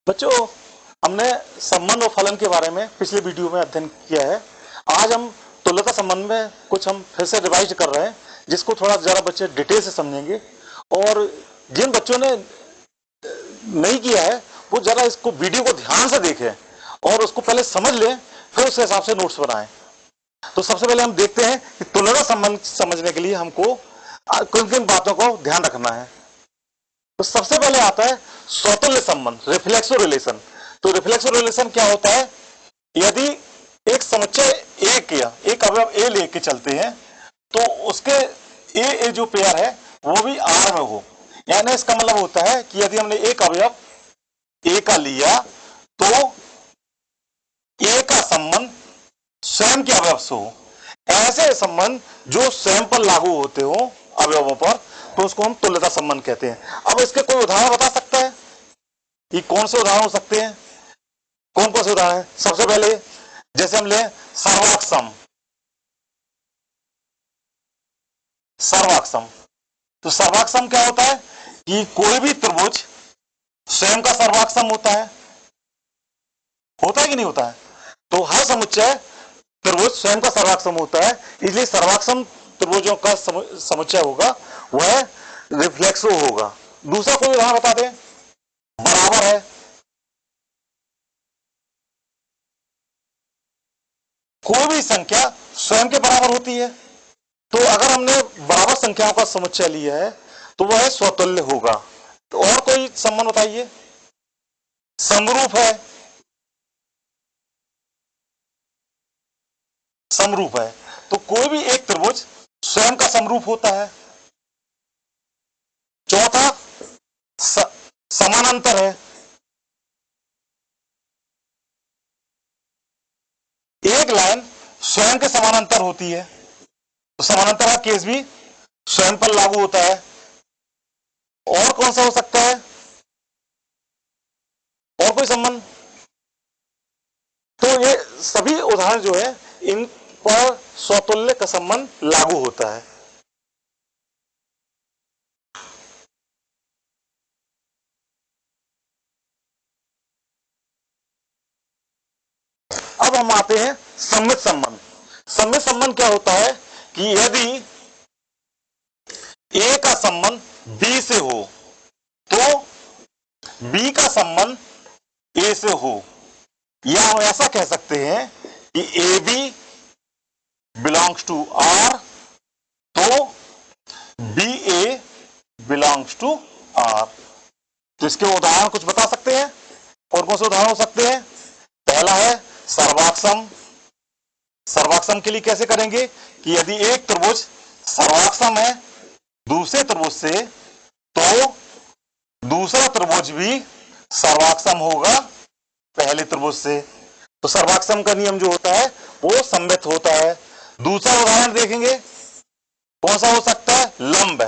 बच्चों, हमने संबंध और फलन के बारे में पिछले वीडियो में अध्ययन किया है। आज हम तुल्यता संबंध में कुछ हम फिर से रिवाइज कर रहे हैं, जिसको थोड़ा ज़्यादा बच्चे डिटेल से समझेंगे। और जिन बच्चों ने नहीं किया है वो ज़रा इसको वीडियो को ध्यान से देखें और उसको पहले समझ लें, फिर उस हिसाब से नोट्स बनाएं। तो सबसे पहले हम देखते हैं कि तुल्यता संबंध समझने के लिए हमको किन किन बातों को ध्यान रखना है। तो सबसे पहले आता है स्वतुल्य संबंध, रिफ्लेक्सो रिलेशन। तो रिफ्लेक्सो रिलेशन क्या होता है? यदि एक समुच्चय एक या एक अवयव ए लेके चलते हैं तो उसके ए जो पेयर है वो भी आर में हो, यानी इसका मतलब होता है कि यदि हमने एक अवयव ए का लिया तो ए का संबंध स्वयं के अवयव से हो। ऐसे संबंध जो स्वयं पर लागू होते हो अवयवों पर, तो उसको हम तुल्यता संबंध कहते हैं। अब इसके कोई उदाहरण बता सकता है कि कौन से उदाहरण हो सकते हैं? कौन कौन से उदाहरण है? सबसे पहले जैसे हम ले सर्वाक्षम। सर्वाक्षम तो सर्वाक्षम क्या होता है कि कोई भी त्रिभुज स्वयं का सर्वाक्षम होता है कि नहीं होता है? तो हर समुच्चय त्रिभुज स्वयं का सर्वाक्षम होता है, इसलिए सर्वाक्षम त्रिभुजों का समुच्चय होगा वह रिफ्लेक्सो होगा। दूसरा कोई उदाहरण बता दें। बराबर है, कोई भी संख्या स्वयं के बराबर होती है, तो अगर हमने बराबर संख्याओं का समुच्चय लिया है तो वह स्वतुल्य होगा। तो और कोई संबंध बताइए। समरूप है, समरूप है तो कोई भी एक त्रिभुज स्वयं का समरूप होता है। चौथा समानांतर है, एक लाइन स्वयं के समानांतर होती है, तो समानांतर का केस भी स्वयं पर लागू होता है। और कौन सा हो सकता है? और कोई संबंध? तो ये सभी उदाहरण जो है इन पर स्वतुल्य का संबंध लागू होता है। अब हम आते हैं सम्मित संबंध। सम्मित संबंध क्या होता है कि यदि ए का संबंध बी से हो तो बी का संबंध ए से हो, या हम ऐसा कह सकते हैं कि A B belongs to R तो b a belongs to R. तो इसके उदाहरण कुछ बता सकते हैं? और कौन से उदाहरण हो सकते हैं? पहला है सर्वाक्षम। सर्वाक्षम के लिए कैसे करेंगे कि यदि एक त्रिभुज सर्वाक्षम है दूसरे त्रिभुज से तो दूसरा त्रिभुज भी सर्वाक्षम होगा पहले त्रिभुज से। तो सर्वाक्षम का नियम जो होता है वो सम्मित होता है। दूसरा उदाहरण देखेंगे, कौन सा हो सकता है? लंब।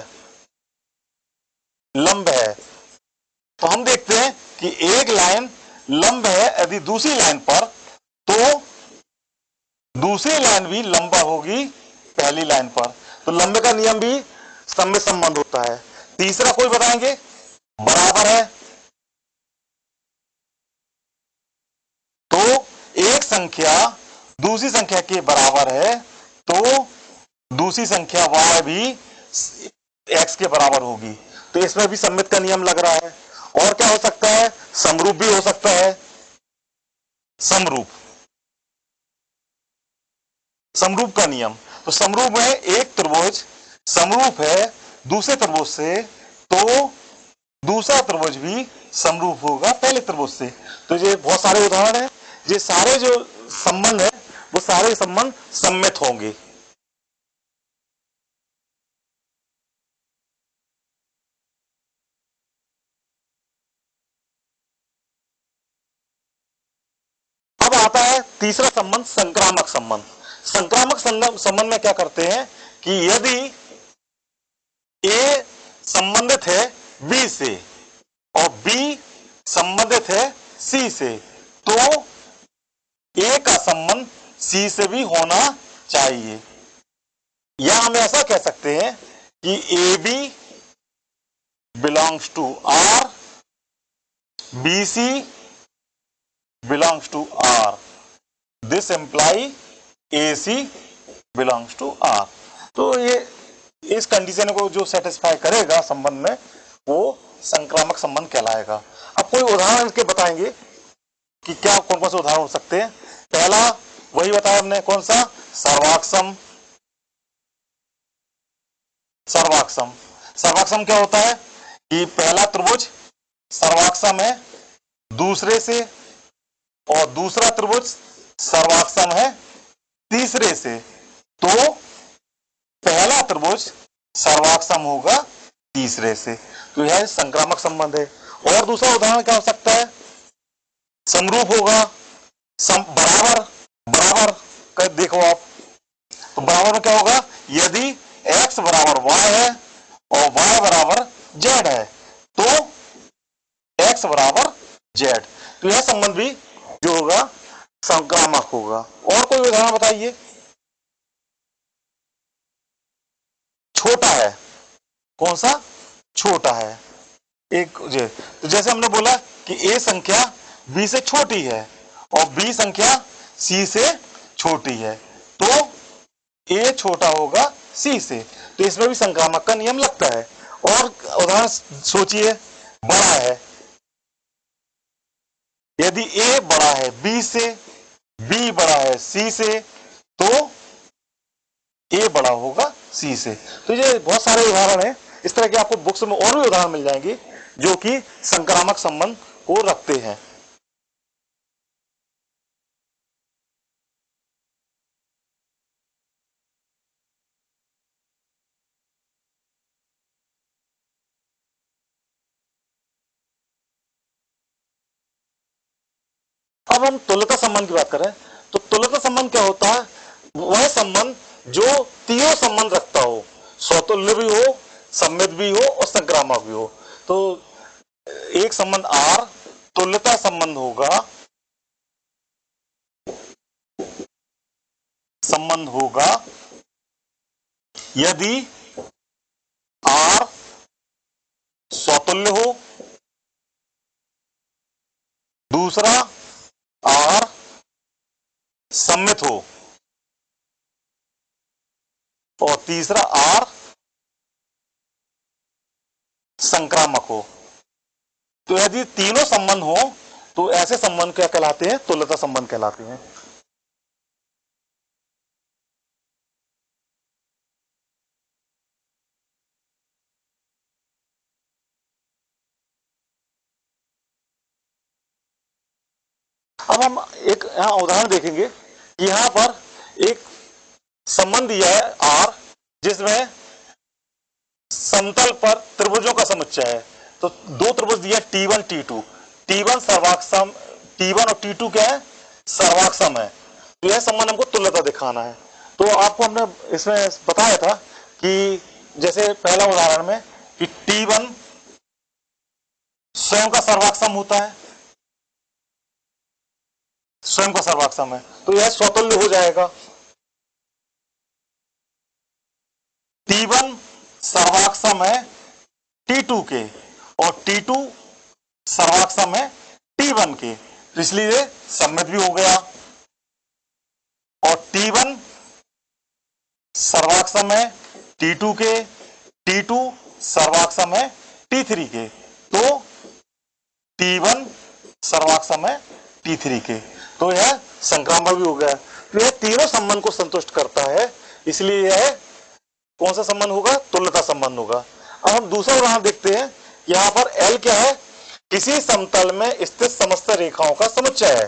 लंब है तो हम देखते हैं कि एक लाइन लंब है यदि दूसरी लाइन पर, तो दूसरी लाइन भी लंबा होगी पहली लाइन पर, तो लंब का नियम भी सम्मित संबंध होता है। तीसरा कोई बताएंगे? बराबर है तो एक संख्या दूसरी संख्या के बराबर है तो दूसरी संख्या y भी x के बराबर होगी, तो इसमें भी सम्मित का नियम लग रहा है। और क्या हो सकता है? समरूप भी हो सकता है। समरूप, समरूप का नियम, तो समरूप में एक त्रिभुज समरूप है दूसरे त्रिभुज से तो दूसरा त्रिभुज भी समरूप होगा पहले त्रिभुज से। तो ये बहुत सारे उदाहरण हैं, ये सारे जो संबंध है वो सारे संबंध सम्मित होंगे। अब आता है तीसरा संबंध, संक्रामक संबंध। संक्रामक संबंध में क्या करते हैं कि यदि ए संबंधित है बी से और बी संबंधित है सी से, तो ए का संबंध सी से भी होना चाहिए। या हम ऐसा कह सकते हैं कि A B belongs to R, B C belongs to R, this employee AC belongs to R. तो ये इस कंडीशन को जो सेटिस्फाई करेगा संबंध में वो संक्रामक संबंध कहलाएगा। अब कोई उदाहरण के बताएंगे कि क्या कौन कौन से उदाहरण हो सकते हैं। पहला वही बताया हमने, कौन सा, सर्वाक्षम। सर्वाक्षम, सर्वाक्षम क्या होता है कि पहला त्रिभुज सर्वाक्षम है दूसरे से, और दूसरा त्रिभुज सर्वाक्षम है तीसरे से, तो पहला त्रिभुज सर्वाक्षम होगा तीसरे से, तो यह संक्रामक संबंध है। और दूसरा उदाहरण क्या हो सकता है, समरूप होगा, बराबर, बराबर कर देखो आप, तो बराबर में क्या होगा, यदि x बराबर y है और y बराबर z है तो x बराबर z, तो यह संबंध भी जो होगा संक्रामक होगा। और कोई उदाहरण बताइए। छोटा है, कौन सा, छोटा है एक जे, तो जैसे हमने बोला कि a संख्या b से छोटी है और b संख्या c से छोटी है, तो a छोटा होगा c से, तो इसमें भी संक्रामक का नियम लगता है। और उदाहरण सोचिए, बड़ा है, यदि a बड़ा है b से, b बड़ा है c से, तो a बड़ा होगा c से। तो ये बहुत सारे उदाहरण हैं, इस तरह के आपको बुक्स में और भी उदाहरण मिल जाएंगे जो कि संक्रामक संबंध को रखते हैं। अब हम तुल्यता संबंध की बात करें तो तुल्यता संबंध क्या होता है, वह संबंध जो तीनों संबंध रखता हो, स्वतुल्य भी हो, सम्मित भी हो और संक्रामक भी हो। तो एक संबंध R तुल्यता संबंध होगा, संबंध होगा यदि R स्वतुल्य हो, दूसरा R सम्मित हो और तीसरा R संक्रामक हो। तो यदि तीनों संबंध हो तो ऐसे संबंध क्या कहलाते हैं, तुल्यता संबंध कहलाते हैं। अब हम एक यहां उदाहरण देखेंगे कि यहां पर एक संबंध दिया है R, जिसमें समतल पर त्रिभुजों का समुच्चय है। तो दो त्रिभुज दिया T1 T2, T1 सर्वाक्षम, T1 और T2 क्या है, सर्वाक्षम है। तो यह संबंध हमको तुल्यता दिखाना है। तो आपको हमने इसमें बताया था कि जैसे पहला उदाहरण में कि T1 स्वयं का सर्वाक्षम होता है, स्वयं का सर्वाक्षम है, तो यह स्वतुल्य हो जाएगा। T1 सर्वाक्षम है T2 के और T2 सर्वाक्षम है T1 के, तो इसलिए सम्मित भी हो गया। और T1 सर्वाक्षम है T2 के, T2 सर्वाक्षम है T3 के, तो T1 सर्वाक्षम है T3 के, तो यह संक्रामक भी हो गया। तो यह तीनों संबंध को संतुष्ट करता है, इसलिए यह कौन सा संबंध होगा, तुल्यता संबंध होगा। अब हम दूसरा उदाहरण देखते हैं। यहां पर L क्या है, किसी समतल में स्थित समस्त रेखाओं का समुच्चय है,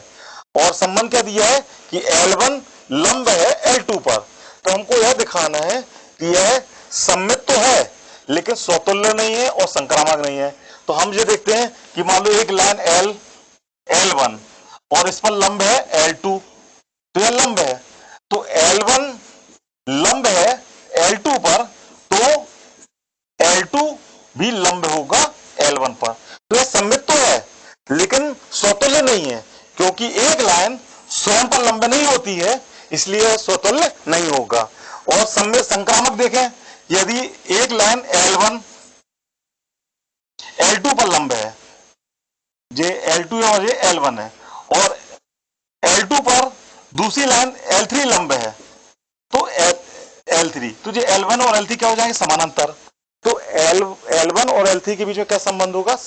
और संबंध क्या दिया है कि L1 लंब है L2 पर। तो हमको यह दिखाना है कि यह सम्मित तो है लेकिन स्वतुल्य नहीं है और संक्रामक नहीं है। तो हम ये देखते हैं कि मान लो एक लाइन L1 और इस पर लंब है L2, तो यह लंब है, तो L1 लंब है L2 पर, तो L2 भी लंब होगा L1 पर। तो यह सम्मित तो है लेकिन स्वतुल्य नहीं है, क्योंकि एक लाइन स्वयं पर लंब नहीं होती है, इसलिए स्वतुल्य नहीं होगा। और सम्मित संक्रामक देखें, यदि एक लाइन L1 L2 पर लंब है, ये L2 है और ये L1 है, और L2 पर दूसरी लाइन L3 लंब है, तो L3, तो ये L1 और L3 क्या हो जाएंगे, समानांतर। तो L1 और L3 के बीच में क्या संबंध होगा,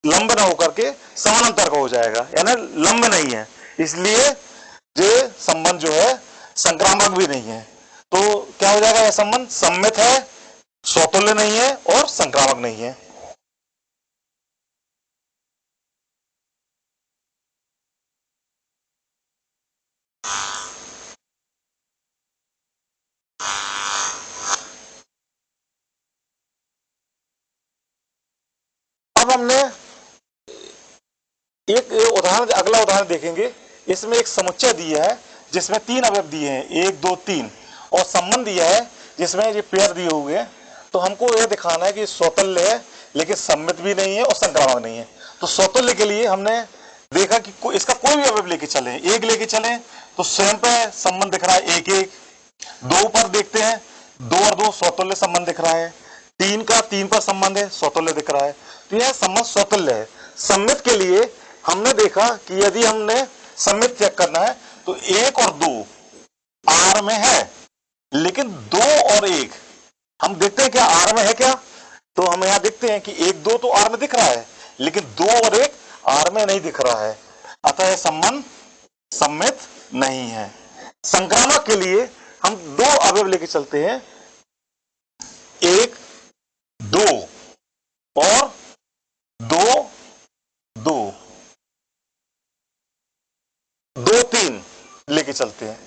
लंब ना होकर के समानांतर का हो जाएगा, यानी लंब नहीं है, इसलिए ये संबंध जो है संक्रामक भी नहीं है। तो क्या हो जाएगा, यह संबंध सममित है, स्वतुल्य नहीं है और संक्रामक नहीं है। अब हमने एक उदाहरण, अगला उदाहरण देखेंगे। इसमें एक समुच्चय दिया है जिसमें 3 अवयव दिए हैं, 1 2 3, और संबंध दिया है जिसमें ये पेयर दिए हुए हैं। तो हमको यह दिखाना है कि स्वतुल्य है लेकिन सममित भी नहीं है और संक्रामक नहीं है। तो स्वतुल्य के लिए हमने देखा कि इसका कोई भी अवयव लेके चले, एक लेके चले तो स्वयं पे संबंध दिख रहा है 1 1, 2 पर देखते हैं 2 और 2 स्वतुल्य संबंध दिख रहा है, 3 का 3 पर संबंध है, स्वतुल्य दिख रहा है। तो यह संबंध स्वतुल्य है। सममित के लिए हमने देखा कि यदि हमने सममित चेक करना है तो 1 और 2 आर में है, लेकिन 2 और 1 हम देखते हैं क्या आर में है क्या, तो हम यहां देखते हैं कि 1 2 तो आर में दिख रहा है, लेकिन 2 और 1 आर में नहीं दिख रहा है, अतः यह संबंध सममित नहीं है। संक्रामक के लिए हम 2 अवयव लेके चलते हैं, 1 2 और 2 2 2 3 लेके चलते हैं,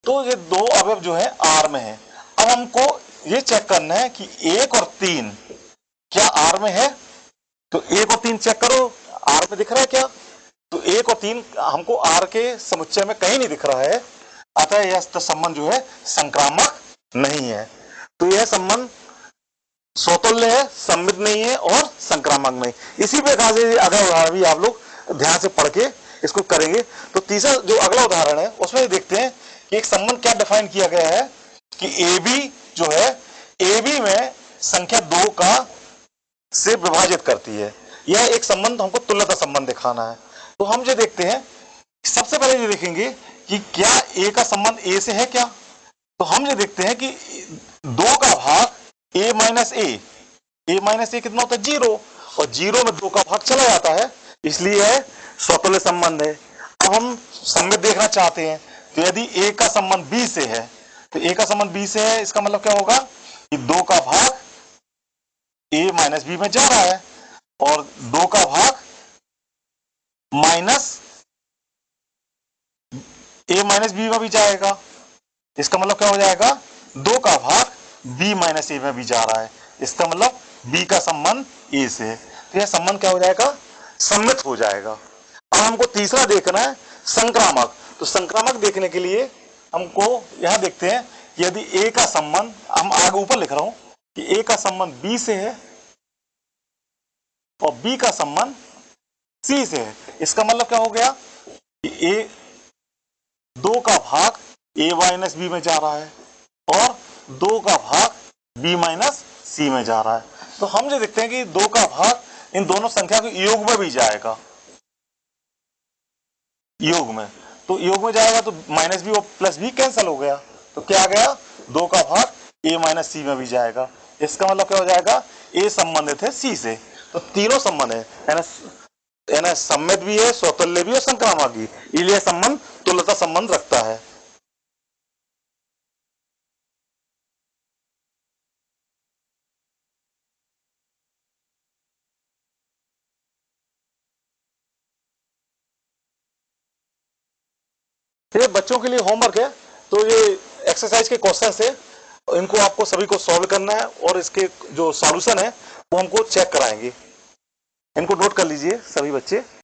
तो ये 2 अवयव जो है आर में है। अब हमको ये चेक करना है कि 1 और 3 क्या आर में है, तो 1 और 3 चेक करो, आर में दिख रहा है क्या, तो 1 और 3 हमको आर के समुच्चय में कहीं नहीं दिख रहा है, अतः यह संबंध जो है संक्रामक नहीं है। तो यह संबंध स्वतुल्य है, सममित नहीं है और संक्रामक नहीं। इसी प्रकार से अगला उदाहरण भी आप लोग ध्यान से पढ़ के इसको करेंगे। तो तीसरा जो अगला उदाहरण है उसमें देखते हैं कि एक संबंध क्या डिफाइन किया गया है कि AB जो है, AB में संख्या 2 का से विभाजित करती है। यह एक संबंध हमको तुल्यता संबंध दिखाना है। तो हम जो देखते हैं, सबसे पहले ये देखेंगे कि क्या A का संबंध A से है क्या, तो हम ये देखते हैं कि 2 का भाग A माइनस A कितना होता है 0, और 0 में 2 का भाग चला जाता है, इसलिए है स्वतुल्य संबंध है। अब हम सममित देखना चाहते हैं, तो यदि A का संबंध B से है, तो A का संबंध B से है, इसका मतलब क्या होगा कि 2 का भाग A माइनस B में जा रहा है और 2 का भाग माइनस A माइनस B में भी जाएगा, इसका मतलब क्या हो जाएगा 2 का भाग B माइनस A में भी जा रहा है, इसका मतलब B का संबंध A से है। तो यह संबंध क्या हो जाएगा, सममित हो जाएगा। अब हमको तीसरा देखना है संक्रामक। तो संक्रामक देखने के लिए हमको यहां देखते हैं कि यदि A का संबंध, हम आगे ऊपर लिख रहा हूं कि A का संबंध B से है और B का संबंध C से है, इसका मतलब क्या हो गया कि 2 का भाग A माइनस B में जा रहा है और 2 का भाग B माइनस C में जा रहा है। तो हम जो देखते हैं कि 2 का भाग इन दोनों संख्या के योग में भी जाएगा, योग में, तो योग में जाएगा तो माइनस B और प्लस B कैंसिल हो गया, तो क्या आ गया 2 का भाग A माइनस C में भी जाएगा, इसका मतलब क्या हो जाएगा A संबंधित है C से। तो तीनों संबंध है, यानी सममित भी है, स्वतुल्य भी और संक्रामक भी, इसलिए संबंध तुल्यता संबंध रखता है। ये बच्चों के लिए होमवर्क है, तो ये एक्सरसाइज के क्वेश्चंस है, इनको आपको सभी को सॉल्व करना है और इसके जो सॉल्यूशन है वो हमको चेक कराएंगे। इनको नोट कर लीजिए सभी बच्चे।